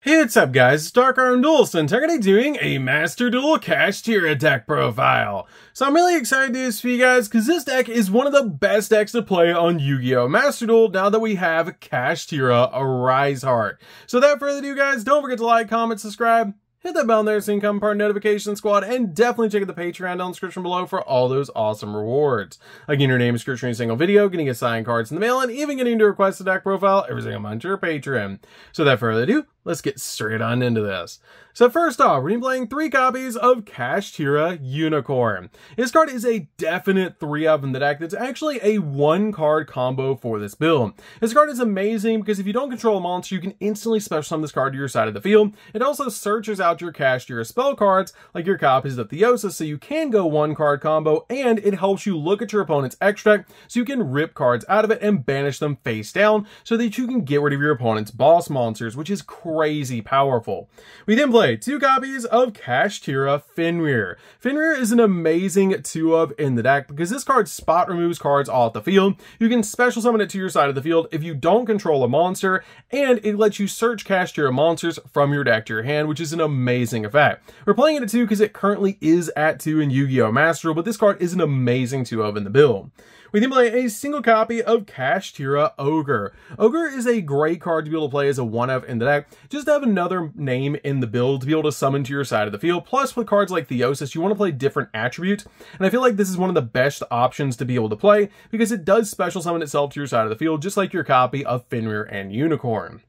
Hey, what's up guys, it's Dark Arm Duelist, and I'm going to be doing a Master Duel Kashtira deck profile. So I'm really excited to do this for you guys, because this deck is one of the best decks to play on Yu-Gi-Oh! Master Duel now that we have Kashtira Arise Heart. So without further ado guys, don't forget to like, comment, subscribe, hit that bell there so you can become part of the notification squad, and definitely check out the Patreon down in the description below for all those awesome rewards. Like getting your name description in a single video, getting a signed cards in the mail, and even getting to request a deck profile every single month to your Patreon. So without further ado, let's get straight on into this. So first off, we're going to be playing 3 copies of Kashtira Unicorn. This card is a definite 3-of in the deck. That's actually a 1-card combo for this build. This card is amazing because if you don't control a monster, you can instantly special summon this card to your side of the field. It also searches out your Kashtira spell cards, like your copies of Theosis, so you can go 1-card combo, and it helps you look at your opponent's extra deck so you can rip cards out of it and banish them face down so that you can get rid of your opponent's boss monsters, which is crazy powerful. We then play 2 copies of Kashtira Fenrir. Fenrir is an amazing 2-of in the deck because this card spot removes cards off the field. You can special summon it to your side of the field if you don't control a monster, and it lets you search Kashtira monsters from your deck to your hand, which is an amazing effect. We're playing it at 2 because it currently is at 2 in Yu-Gi-Oh! Master Duel, but this card is an amazing 2-of in the build. We then play a single copy of Kashtira Ogre. Ogre is a great card to be able to play as a 1-of in the deck, just to have another name in the build to be able to summon to your side of the field. Plus, with cards like Theosis, you want to play different attributes, and I feel like this is one of the best options to be able to play because it does special summon itself to your side of the field, just like your copy of Fenrir and Unicorn.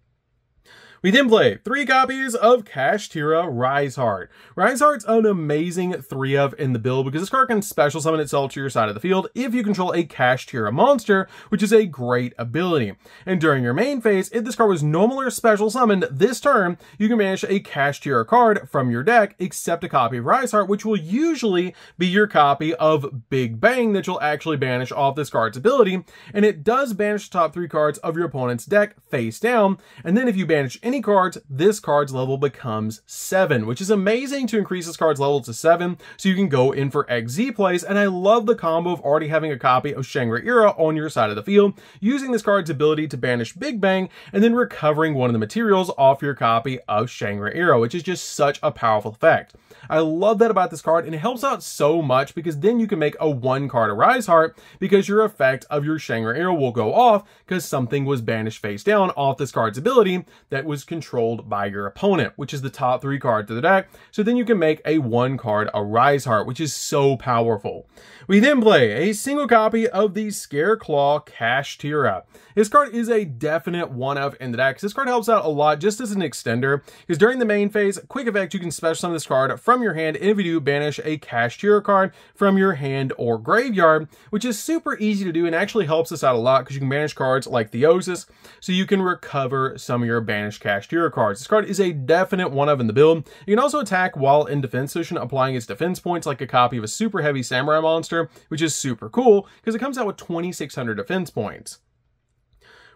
We then play 3 copies of Kashtira Rise Heart. Rise Heart's an amazing 3-of in the build because this card can special summon itself to your side of the field if you control a Kashtira monster, which is a great ability. And during your main phase, if this card was normal or special summoned this turn, you can banish a Kashtira card from your deck except a copy of Rise Heart, which will usually be your copy of Big Bang that you'll actually banish off this card's ability. And it does banish the top 3 cards of your opponent's deck face down, and then if you banish any cards, this card's level becomes 7, which is amazing to increase this card's level to 7, so you can go in for XZ plays. And I love the combo of already having a copy of Shangri-Ira on your side of the field, using this card's ability to banish Big Bang, and then recovering one of the materials off your copy of Shangri-Ira, which is just such a powerful effect. I love that about this card, and it helps out so much because then you can make a 1-card Arise Heart because your effect of your Shangri-Ira will go off because something was banished face down off this card's ability that was controlled by your opponent, which is the top 3 cards of the deck. So then you can make a 1-card Arise Heart, which is so powerful. We then play a single copy of the Scareclaw Kashtira. This card is a definite 1-of in the deck. This card helps out a lot just as an extender, because during the main phase, quick effect, you can special summon this card from your hand, and if you do, banish a Kashtira card from your hand or graveyard, which is super easy to do and actually helps us out a lot because you can banish cards like Theosis, so you can recover some of your banished Kashtira cards. This card is a definite 1-of in the build. You can also attack while in defense position, applying its defense points like a copy of a super heavy samurai monster, which is super cool because it comes out with 2,600 defense points.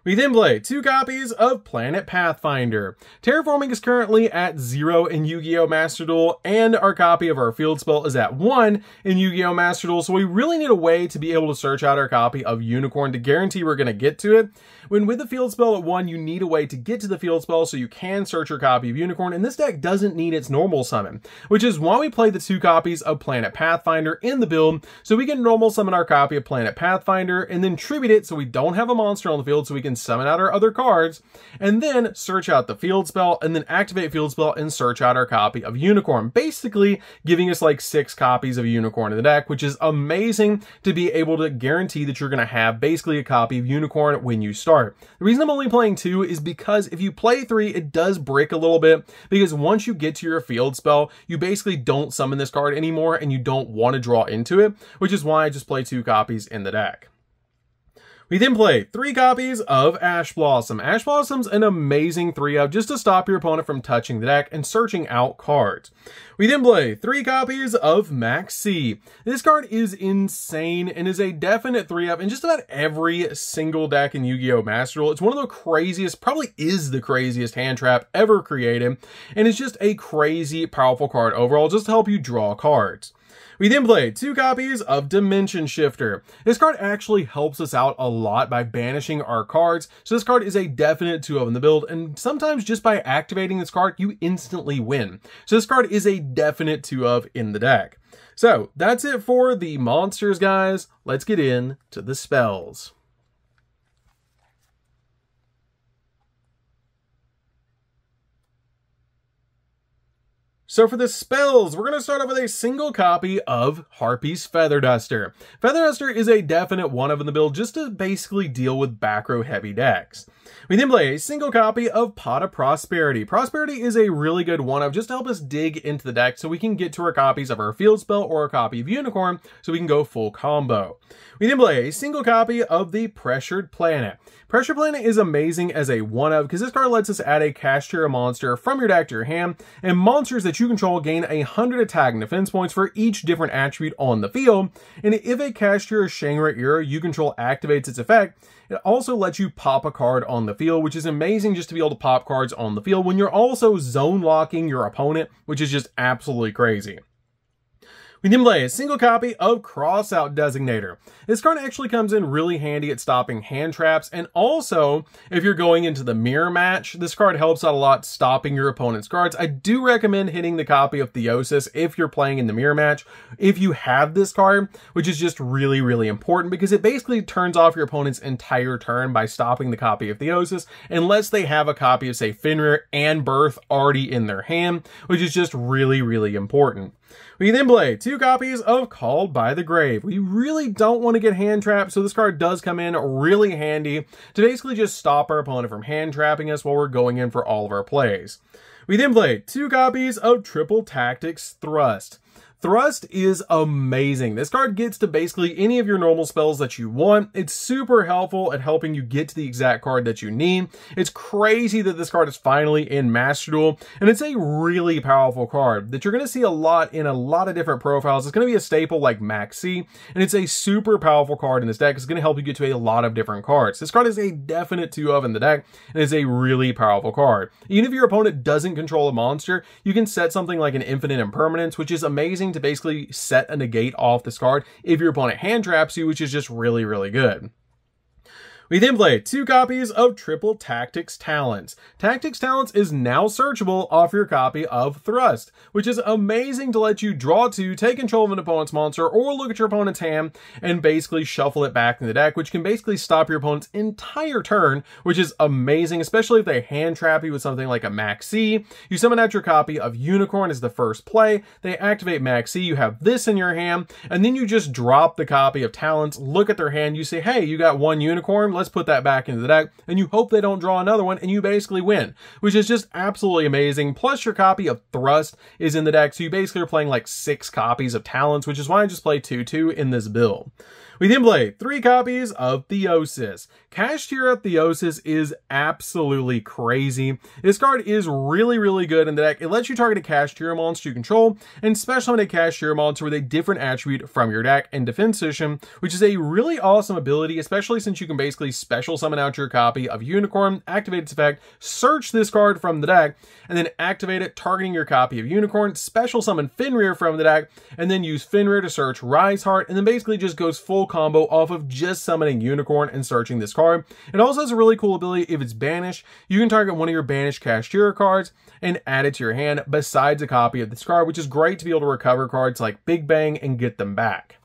We then play 2 copies of Planet Pathfinder. Terraforming is currently at 0 in Yu-Gi-Oh! Master Duel, and our copy of our field spell is at 1 in Yu-Gi-Oh! Master Duel, so we really need a way to be able to search out our copy of Unicorn to guarantee we're going to get to it. When with the field spell at 1, you need a way to get to the field spell so you can search your copy of Unicorn, and this deck doesn't need its normal summon, which is why we play the 2 copies of Planet Pathfinder in the build, so we can normal summon our copy of Planet Pathfinder and then tribute it so we don't have a monster on the field so we can summon out our other cards, and then search out the field spell, and then activate field spell and search out our copy of Unicorn, basically giving us like 6 copies of Unicorn in the deck, which is amazing to be able to guarantee that you're going to have basically a copy of Unicorn when you start. The reason I'm only playing 2 is because if you play 3, it does break a little bit, because once you get to your field spell, you basically don't summon this card anymore and you don't want to draw into it, which is why I just play 2 copies in the deck. We then play 3 copies of Ash Blossom. Ash Blossom's an amazing 3-of just to stop your opponent from touching the deck and searching out cards. We then play 3 copies of Maxi. This card is insane and is a definite 3-of in just about every single deck in Yu-Gi-Oh! Master Duel. It's one of the craziest, probably is the craziest hand trap ever created, and it's just a crazy powerful card overall just to help you draw cards. We then play 2 copies of Dimension Shifter. This card actually helps us out a lot by banishing our cards, so this card is a definite 2-of in the build, and sometimes just by activating this card, you instantly win. So this card is a definite 2-of in the deck. So that's it for the monsters, guys. Let's get into the spells. So for the spells, we're going to start off with a single copy of Harpy's Feather Duster. Feather Duster is a definite 1-of in the build just to basically deal with back row heavy decks. We then play a single copy of Pot of Prosperity. Prosperity is a really good 1-of just to help us dig into the deck so we can get to our copies of our field spell or a copy of Unicorn so we can go full combo. We then play a single copy of the Pressured Planet. Pressured Planet is amazing as a 1-of because this card lets us add a Kashtira monster from your deck to your hand, and monsters that you control gain 100 attack and defense points for each different attribute on the field. And if a Kashtira Shangri Era you control activates its effect, it also lets you pop a card on the field, which is amazing just to be able to pop cards on the field when you're also zone locking your opponent, which is just absolutely crazy. We then play a single copy of Crossout Designator. This card actually comes in really handy at stopping hand traps, and also, if you're going into the mirror match, this card helps out a lot stopping your opponent's cards. I do recommend hitting the copy of Theosis if you're playing in the mirror match, if you have this card, which is just really, really important because it basically turns off your opponent's entire turn by stopping the copy of Theosis, unless they have a copy of, say, Fenrir and Birth already in their hand, which is just really, really important. We then play 2 copies of Called by the Grave. We really don't want to get hand trapped, so this card does come in really handy to basically just stop our opponent from hand trapping us while we're going in for all of our plays. We then play 2 copies of Triple Tactics Thrust. Thrust is amazing. This card gets to basically any of your normal spells that you want. It's super helpful at helping you get to the exact card that you need. It's crazy that this card is finally in Master Duel, and it's a really powerful card that you're going to see a lot in a lot of different profiles. It's going to be a staple like Maxx C, and it's a super powerful card in this deck. It's going to help you get to a lot of different cards. This card is a definite 2-of in the deck, and it's a really powerful card. Even if your opponent doesn't control a monster, you can set something like an Infinite Impermanence, which is amazing to basically set a negate off this card if your opponent hand traps you, which is just really, really good. We then play 2 copies of Triple Tactics Talents. Tactics Talents is now searchable off your copy of Thrust, which is amazing to let you draw 2, take control of an opponent's monster, or look at your opponent's hand and basically shuffle it back in the deck, which can basically stop your opponent's entire turn, which is amazing, especially if they hand trap you with something like a Maxx C. You summon out your copy of Unicorn as the first play, they activate Maxx C, you have this in your hand, and then you just drop the copy of Talents, look at their hand, you say, hey, you got 1 Unicorn, let's put that back into the deck, and you hope they don't draw another one, and you basically win, which is just absolutely amazing. Plus your copy of Thrust is in the deck, so you basically are playing like 6 copies of Talents, which is why I just play 2/2 in this build. We then play 3 copies of Theosis. Kashtira Theosis is absolutely crazy. This card is really, really good in the deck. It lets you target a Kashtira monster you control and special summon a Kashtira monster with a different attribute from your deck and defense position, which is a really awesome ability, especially since you can basically special summon out your copy of Unicorn, activate its effect, search this card from the deck, and then activate it, targeting your copy of Unicorn, special summon Fenrir from the deck, and then use Fenrir to search Riseheart, and then basically just goes full combo off of just summoning Unicorn and searching this card. It also has a really cool ability. If it's banished, you can target one of your banished Kashtira cards and add it to your hand besides a copy of this card, which is great to be able to recover cards like Big Bang and get them back.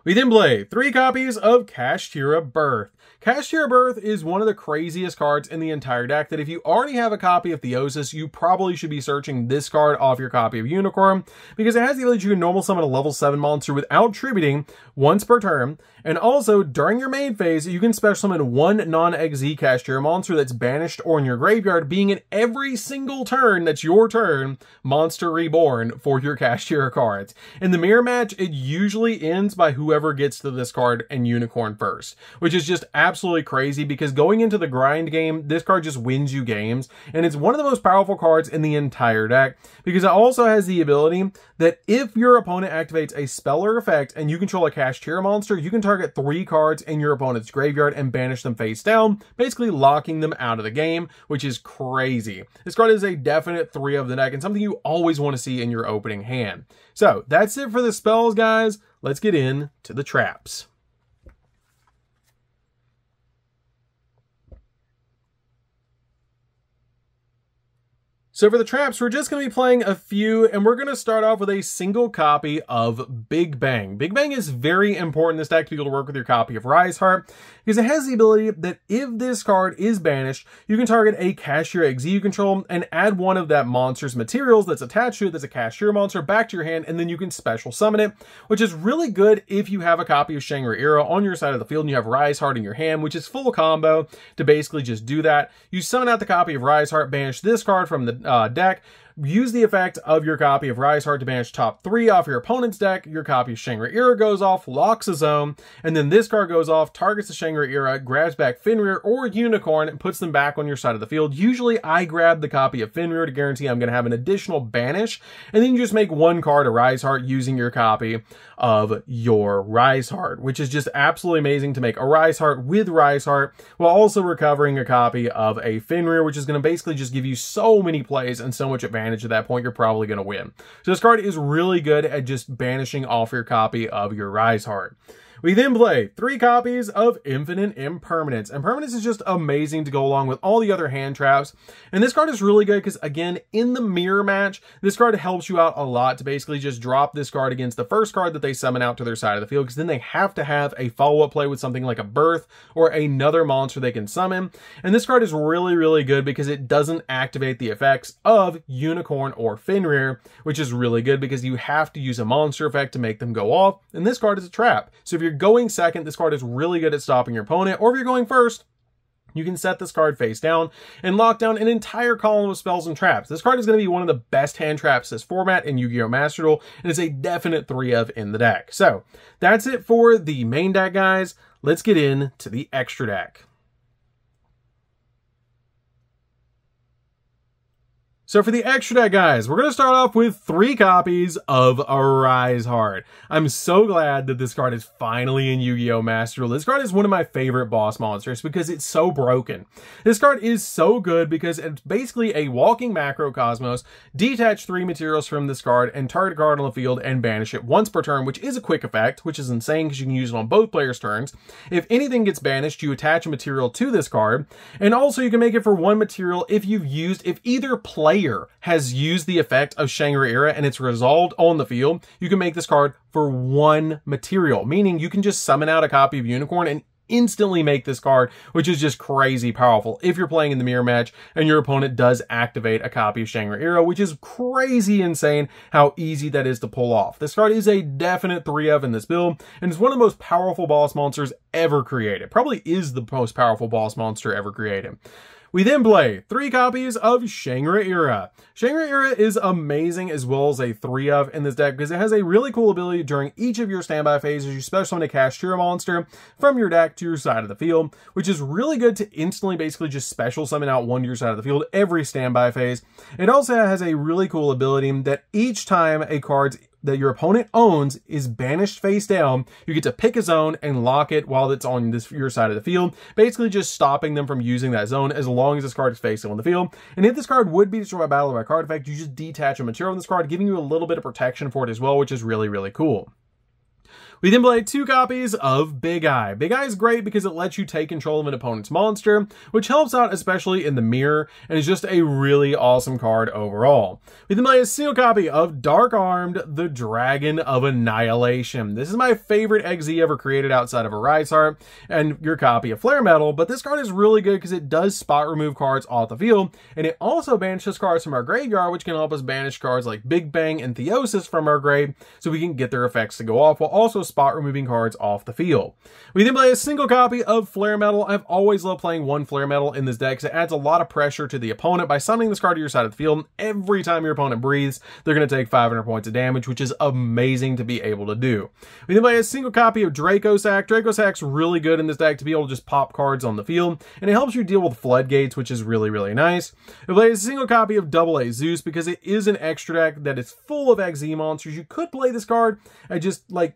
We then play 3 copies of Kashtira Birth. Kashtira Birth is one of the craziest cards in the entire deck that if you already have a copy of Theosis, you probably should be searching this card off your copy of Unicorn, because it has the ability to normal summon a level 7 monster without tributing once per turn, and also during your main phase, you can special summon 1 non-XZ Kashtira monster that's banished or in your graveyard, being in every single turn that's your turn, monster reborn for your Kashtira cards. In the mirror match, it usually ends by whoever gets to this card and Unicorn first, which is just absolutely absolutely crazy because going into the grind game, this card just wins you games, and it's one of the most powerful cards in the entire deck because it also has the ability that if your opponent activates a spell or effect and you control a Kashtira monster, you can target 3 cards in your opponent's graveyard and banish them face down, basically locking them out of the game, which is crazy. This card is a definite 3 of the deck and something you always want to see in your opening hand. So that's it for the spells, guys. Let's get into the traps. So for the traps, we're just going to be playing a few, and we're going to start off with a single copy of Big Bang. Big Bang is very important in this deck to be able to work with your copy of Rise Heart, because it has the ability that if this card is banished, you can target a Kashtira Exi you control and add one of that monster's materials that's attached to it that's a Kashtira monster back to your hand, and then you can special summon it, which is really good if you have a copy of Shangri-Ira on your side of the field and you have Rise Heart in your hand, which is full combo to basically just do that. You summon out the copy of Rise Heart, banish this card from the deck, use the effect of your copy of Rise Heart to banish top 3 off your opponent's deck, your copy of Shangri-Ira goes off, locks a zone, and then this card goes off, targets the Shangri-Ira, grabs back Fenrir or Unicorn, and puts them back on your side of the field. Usually I grab the copy of Fenrir to guarantee I'm going to have an additional banish, and then you just make 1 card a Rise Heart using your copy of your Rise Heart, which is just absolutely amazing to make a Rise Heart with Rise Heart while also recovering a copy of a Fenrir, which is going to basically just give you so many plays and so much advantage. At that point, you're probably going to win. So this card is really good at just banishing off your copy of your Rise Heart. We then play 3 copies of Infinite Impermanence. Impermanence is just amazing to go along with all the other hand traps. And this card is really good because, again, in the mirror match, this card helps you out a lot to basically just drop this card against the first card that they summon out to their side of the field, because then they have to have a follow-up play with something like a Birth or another monster they can summon. And this card is really, really good because it doesn't activate the effects of Unicorn or Fenrir, which is really good because you have to use a monster effect to make them go off. And this card is a trap. So if you're going second, this card is really good at stopping your opponent, or if you're going first, you can set this card face down and lock down an entire column of spells and traps. This card is going to be one of the best hand traps this format in Yu-Gi-Oh! Master Duel, and it's a definite 3 of in the deck. So that's it for the main deck, guys. Let's get into the extra deck. So for the extra deck, guys, we're going to start off with 3 copies of a Rise Heart. I'm so glad that this card is finally in Yu-Gi-Oh! Master Duel. This card is one of my favorite boss monsters because it's so broken. This card is so good because it's basically a walking macrocosmos. Detach 3 materials from this card and target a card on the field and banish it once per turn, which is a quick effect, which is insane because you can use it on both players' turns. If anything gets banished, you attach a material to this card. And also you can make it for 1 material if either player has used the effect of Shangri-Ira and it's resolved on the field, you can make this card for 1 material, meaning you can just summon out a copy of Unicorn and instantly make this card, which is just crazy powerful if you're playing in the mirror match and your opponent does activate a copy of Shangri-Ira, which is crazy insane how easy that is to pull off. This card is a definite 3 of in this build, and it's one of the most powerful boss monsters ever created. Probably is the most powerful boss monster ever created. We then play 3 copies of Shangri-Ira. Shangri-Ira is amazing as well as a 3 of in this deck because it has a really cool ability during each of your standby phases. You special summon a Kashtira monster from your deck to your side of the field, which is really good to instantly basically just special summon out one to your side of the field every standby phase. It also has a really cool ability that each time a card's that your opponent owns is banished face down, you get to pick a zone and lock it while it's on your side of the field, basically just stopping them from using that zone as long as this card is facing on the field. And if this card would be destroyed by battle or by card effect, you just detach a material on this card, giving you a little bit of protection for it as well, which is really, really cool. We then play 2 copies of Big Eye. Big Eye is great because it lets you take control of an opponent's monster, which helps out especially in the mirror, and is just a really awesome card overall. We then play a single copy of Dark Armed, the Dragon of Annihilation. This is my favorite XZ ever created outside of a Rise Heart, and your copy of Flare Metal, but this card is really good because it does spot remove cards off the field, and it also banishes cards from our graveyard, which can help us banish cards like Big Bang and Theosis from our grave, so we can get their effects to go off, while also spot removing cards off the field. We then play a single copy of Flare Metal. I've always loved playing one Flare Metal in this deck because it adds a lot of pressure to the opponent by summoning this card to your side of the field. Every time your opponent breathes, they're going to take 500 points of damage, which is amazing to be able to do. We then play a single copy of Dracosack. Dracosack's really good in this deck to be able to just pop cards on the field, and it helps you deal with floodgates, which is really, really nice. We play a single copy of Double A Zeus because it is an extra deck that is full of XZ monsters. You could play this card at just like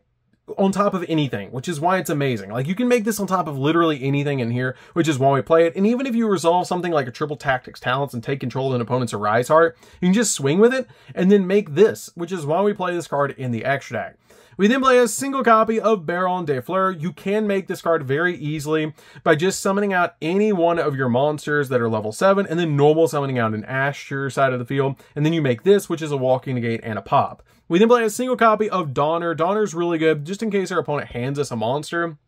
on top of anything, which is why it's amazing. Like, you can make this on top of literally anything in here, which is why we play it. And even if you resolve something like a triple tactics talents and take control of an opponent's Arise Heart, you can just swing with it and then make this, which is why we play this card in the extra deck. We then play a single copy of Baron de Fleur. You can make this card very easily by just summoning out any one of your monsters that are level 7 and then normal summoning out an Ash to your side of the field. And then you make this, which is a Walking Negate and a pop. We then play a single copy of Donner. Donner's really good just in case our opponent hands us a monster.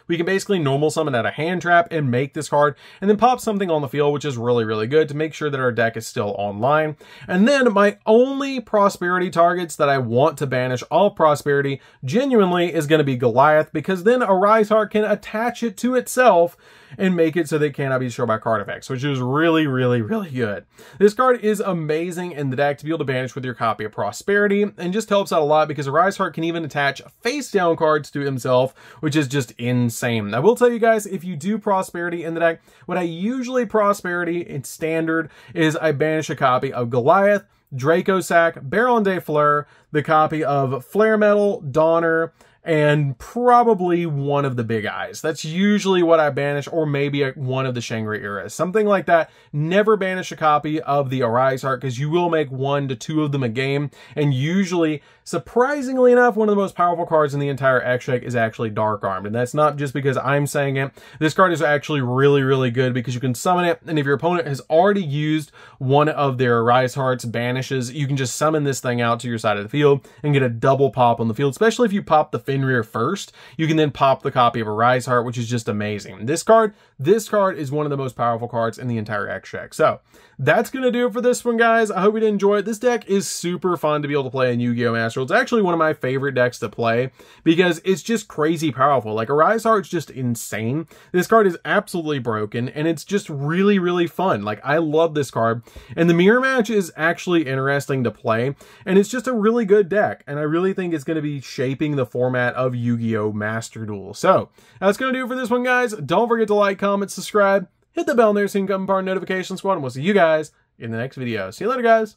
We can basically normal summon out a hand trap and make this card and then pop something on the field, which is really, really good to make sure that our deck is still online. And then my only prosperity targets that I want to banish all prosperity genuinely is going to be Goliath, because then Arise Heart can attach it to itself and make it so they cannot be destroyed by card effects, which is really, really, really good. This card is amazing in the deck to be able to banish with your copy of Prosperity, and just helps out a lot because Arise Heart can even attach face down cards to himself, which is just insane. I will tell you guys, if you do Prosperity in the deck, what I usually Prosperity in standard is I banish a copy of Goliath, Dracosack, Baron de Fleur, the copy of Flare Metal, Donner, and probably one of the Big Eyes. That's usually what I banish, or maybe one of the Shangri-Eras. Something like that. Never banish a copy of the Arise Heart, because you will make 1 to 2 of them a game, and usually, surprisingly enough, one of the most powerful cards in the entire extra deck is actually Dark Armed, and that's not just because I'm saying it. This card is actually really, really good because you can summon it, and if your opponent has already used one of their Arise Heart's banishes, you can just summon this thing out to your side of the field and get a double pop on the field, especially if you pop the Fenrir first. You can then pop the copy of Arise Heart, which is just amazing. This card is one of the most powerful cards in the entire extra deck. So that's going to do it for this one, guys. I hope you did enjoy it. This deck is super fun to be able to play in Yu-Gi-Oh! Master Duel. It's actually one of my favorite decks to play because it's just crazy powerful. Like, Arise Heart's just insane. This card is absolutely broken, and it's just really, really fun. Like, I love this card, and the mirror match is actually interesting to play, and it's just a really good deck, and I really think it's going to be shaping the format of Yu-Gi-Oh! Master Duel. So that's going to do it for this one, guys. Don't forget to like, comment, subscribe, hit the bell there so you can become part of the notification squad, and we'll see you guys in the next video. See you later, guys.